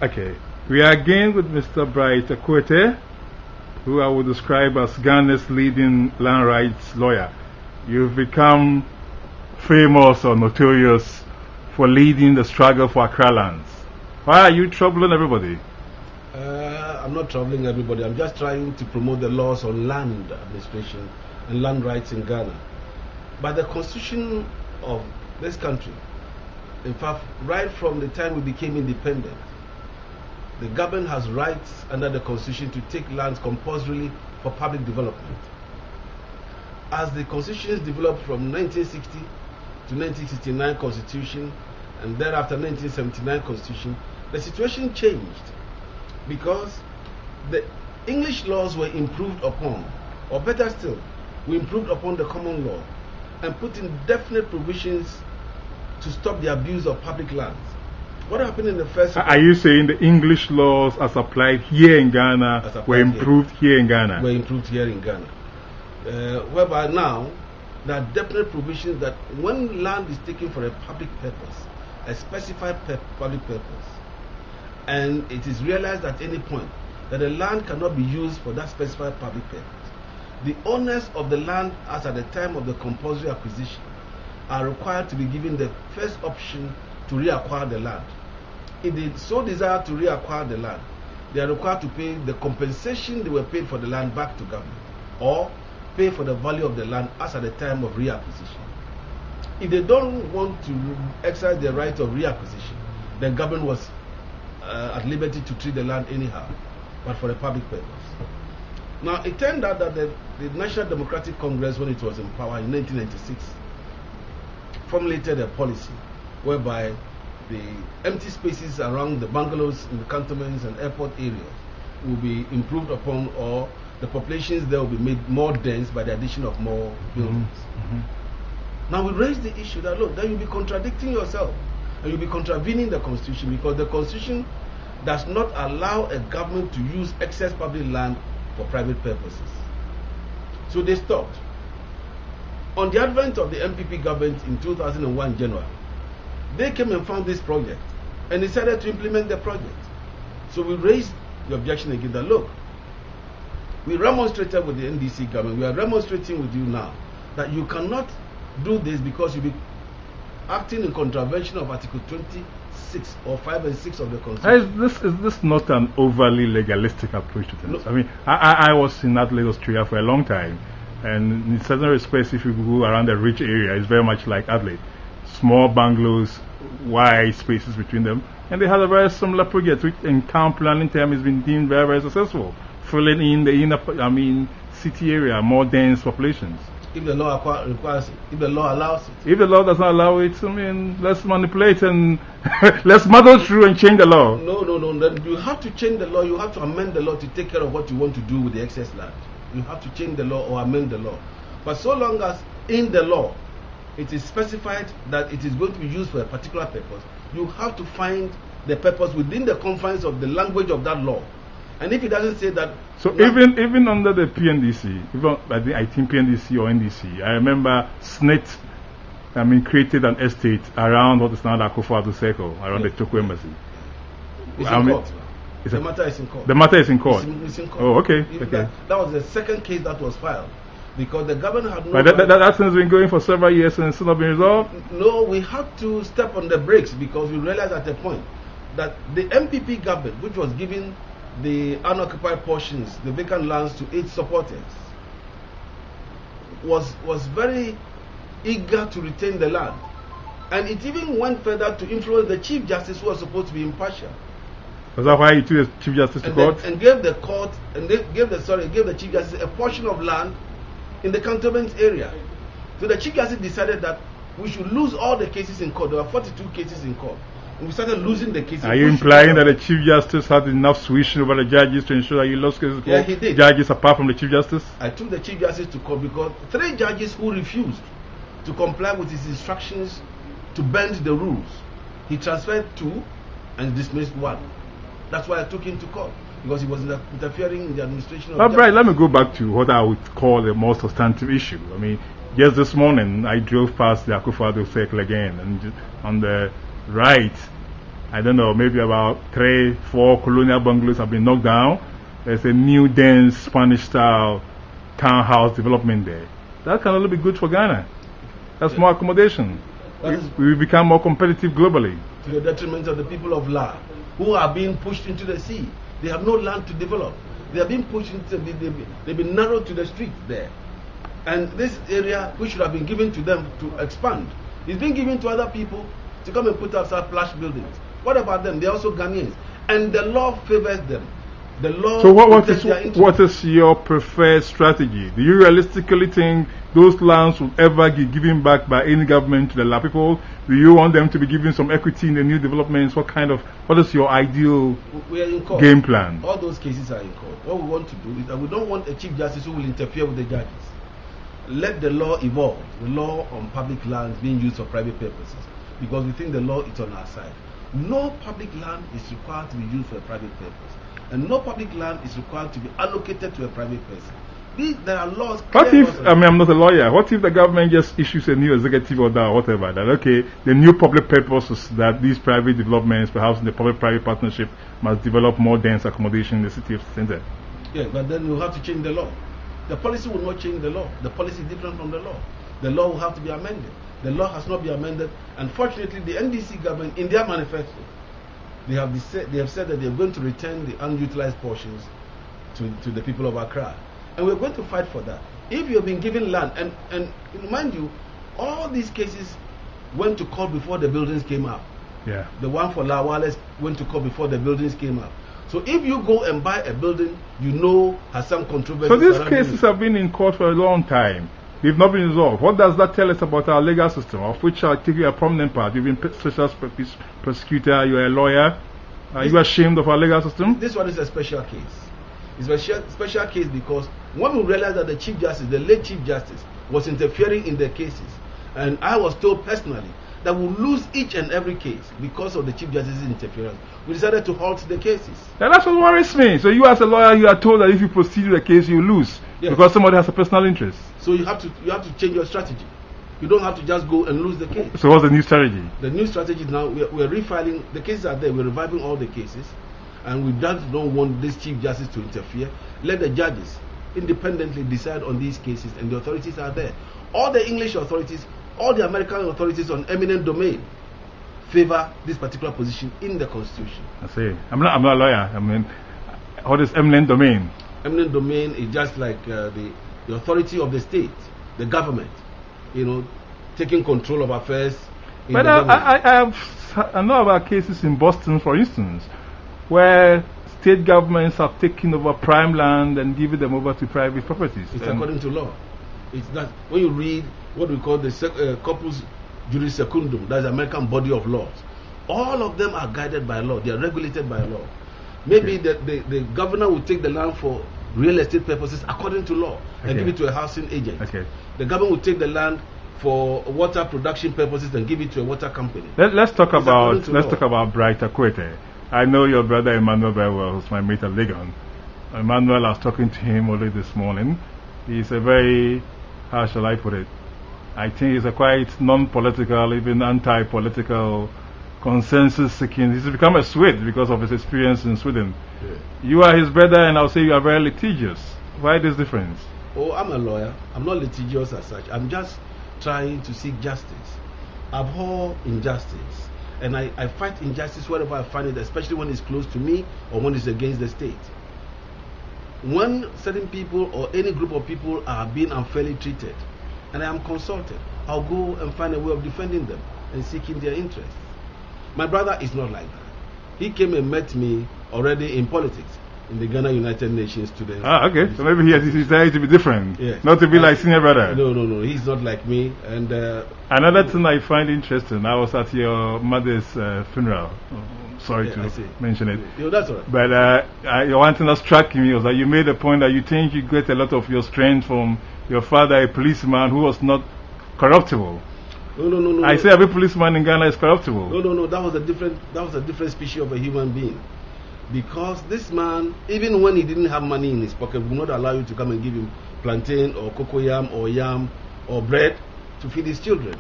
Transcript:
Okay, we are again with Mr. Bright Akwetey, who I would describe as Ghana's leading land rights lawyer. You've become famous or notorious for leading the struggle for Accra lands. Why are you troubling everybody? I'm not troubling everybody. I'm just trying to promote the laws on land administration and land rights in Ghana. By the constitution of this country, in fact, right from the time we became independent, the government has rights under the constitution to take lands compulsorily for public development. As the constitutions developed from 1960 to 1969 constitution and thereafter 1979 constitution, the situation changed because the English laws were improved upon, or better still, we improved upon the common law and put in definite provisions to stop the abuse of public lands. What happened in the first... Are you saying the English laws as applied here in Ghana were improved here in Ghana? Were improved here in Ghana. Whereby now, there are definite provisions that when land is taken for a public purpose, a specified public purpose, and it is realized at any point that the land cannot be used for that specified public purpose, the owners of the land as at the time of the compulsory acquisition are required to be given the first option to reacquire the land. If they so desire to reacquire the land, they are required to pay the compensation they were paid for the land back to government, or pay for the value of the land as at the time of reacquisition. If they don't want to exercise their right of reacquisition, then government was at liberty to treat the land anyhow, but for a public purpose. Now, it turned out that the National Democratic Congress, when it was in power in 1996, formulated a policy whereby the empty spaces around the bungalows in the cantonments and airport areas will be improved upon, or the populations there will be made more dense by the addition of more buildings. Now we raise the issue that, look, then you'll be contradicting yourself and you'll be contravening the constitution, because the constitution does not allow a government to use excess public land for private purposes. So they stopped. On the advent of the MPP government in 2001 January, they came and found this project and decided to implement the project. So we raised the objection again that, look, we remonstrated with the NDC government, we are remonstrating with you now that you cannot do this because you'll be acting in contravention of Article 26 or 5 and 6 of the Constitution. Is this not an overly legalistic approach to things? No. I mean, I was in Adelaide, Australia for a long time, and in certain respects, if you go around the rich area, it's very much like Adelaide. Small bungalows, wide spaces between them, and they had a very similar project, which in town planning term has been deemed very, very successful, filling in the inner, city area, more dense populations. If the law requires it, if the law allows it. If the law does not allow it, let's manipulate and let's muddle through and change the law. No. Then you have to change the law. You have to amend the law to take care of what you want to do with the excess land. You have to change the law or amend the law. But so long as in the law it is specified that it is going to be used for a particular purpose, you have to find the purpose within the confines of the language of that law. And if it doesn't say that... So even under the PNDC, even I think PNDC or NDC, I remember SNIT created an estate around what is now the Akufo-Addo Circle, around the Toko Embassy. It's in court. The matter is in court. The matter is in court? It's in court. Oh, okay. That was the second case that was filed, because the government had no... But that thing has been going for several years and it's still not been resolved? No, we had to step on the brakes because we realized at a point that the MPP government, which was giving the unoccupied portions, the vacant lands, to its supporters, was very eager to retain the land, and it even went further to influence the Chief Justice, who was supposed to be impartial. Was that why you took the Chief Justice to court? And gave the court, and they gave the Chief Justice a portion of land in the cantonment area. So the Chief Justice decided that we should lose all the cases in court. There were 42 cases in court. We started losing the cases. Are you implying that the Chief Justice had enough suasion over the judges to ensure that you lost cases? Yeah, he did. Judges apart from the Chief Justice? I took the Chief Justice to court because 3 judges who refused to comply with his instructions to bend the rules, he transferred 2 and dismissed 1. That's why I took him to court, because he was interfering in the administration of justice. Right, let me go back to what I would call the most substantive issue. I mean, just this morning I drove past the Akufo-Addo Circle again, and on the right I don't know, maybe about 3, 4 colonial bungalows have been knocked down. There's a new dense Spanish-style townhouse development there. That can only be good for Ghana. That's more accommodation. We become more competitive globally. To the detriment of the people of La, who are being pushed into the sea. They have no land to develop. They are being pushed into, they've been narrowed to the streets there. And this area, which should have been given to them to expand, is being given to other people to come and put up plush buildings. What about them? They're also Ghanaians. And the law favors them. The law. So what is your preferred strategy? Do you realistically think those lands will ever be given back by any government to the La people? Do you want them to be given some equity in the new developments? What is your ideal game plan? All those cases are in court. What we want to do is that we don't want a chief justice who will interfere with the judges. Let the law evolve. The law on public lands being used for private purposes, because we think the law is on our side. No public land is required to be used for a private purpose. And no public land is required to be allocated to a private person. There are laws. What if, I'm not a lawyer, what if the government just issues a new executive order or whatever, that okay, the new public purpose is that these private developments, perhaps in the public-private partnership, must develop more dense accommodation in the city of Center? Yeah, but then we'll have to change the law. The policy will not change the law. The policy is different from the law. The law will have to be amended. The law has not been amended. Unfortunately, the NDC government, in their manifesto, they have said that they are going to return the unutilized portions to the people of Accra. And we're going to fight for that. If you have been given land, and mind you, all these cases went to court before the buildings came up. Yeah. The one for Lawales went to court before the buildings came up. So if you go and buy a building, you know has some controversy. So these cases have been in court for a long time. They've not been resolved. What does that tell us about our legal system, of which I take you a prominent part? You've been special prosecutor, you're a lawyer. Are you ashamed of our legal system? This one is a special case. It's a special case because when we realized that the Chief Justice, the late Chief Justice, was interfering in the cases, and I was told personally that we'll lose each and every case because of the Chief Justice's interference, we decided to halt the cases. And that's what worries me. So you as a lawyer, you are told that if you proceed with a case, you lose. Yes. Because somebody has a personal interest. So you have to change your strategy. You don't have to just go and lose the case. So what's the new strategy? The new strategy is now we're refiling. The cases are there. We're reviving all the cases. And we don't want this Chief Justice to interfere. Let the judges independently decide on these cases, and the authorities are there. All the English authorities, all the American authorities on eminent domain favor this particular position in the Constitution. I see. I'm not a lawyer. I mean, what is eminent domain? Eminent domain is just like the authority of the state, the government, taking control of affairs. But I know about cases in Boston, for instance, where state governments have taken over prime land and given them over to private properties. It's according to law. It's not. When you read what we call the corpus juris secundum, that's the American body of laws, all of them are guided by law. They are regulated by law. Maybe the governor will take the land for real estate purposes according to law and give it to a housing agent. The government will take the land for water production purposes and give it to a water company. Let's talk about Bright Akwetey. I know your brother Emmanuel very well, who's my mate at Legon. Emmanuel, I was talking to him already this morning. He's a very, how shall I put it? I think he's a quite non-political, even anti-political, consensus-seeking. He's become a Swede because of his experience in Sweden. Yeah. You are his brother, and I'll say you are very litigious. Why this difference? Oh, I'm a lawyer. I'm not litigious as such. I'm just trying to seek justice. Abhor injustice. And I fight injustice wherever I find it, especially when it's close to me or when it's against the state. When certain people or any group of people are being unfairly treated, and I am consulted, I'll go and find a way of defending them and seeking their interests. My brother is not like that. He came and met me already in politics in the Ghana United Nations students. Okay. So maybe he has decided to be different. Yes. Not to be like senior brother. No. He's not like me. And another thing I find interesting, I was at your mother's funeral. Sorry to mention it. That's all right. But one thing that struck me was that you made a point that you think you get a lot of your strength from your father, a policeman who was not corruptible. No. I say every policeman in Ghana is corruptible. No. That was a different species of a human being. Because this man, even when he didn't have money in his pocket, would not allow you to come and give him plantain or cocoyam or yam or bread to feed his children.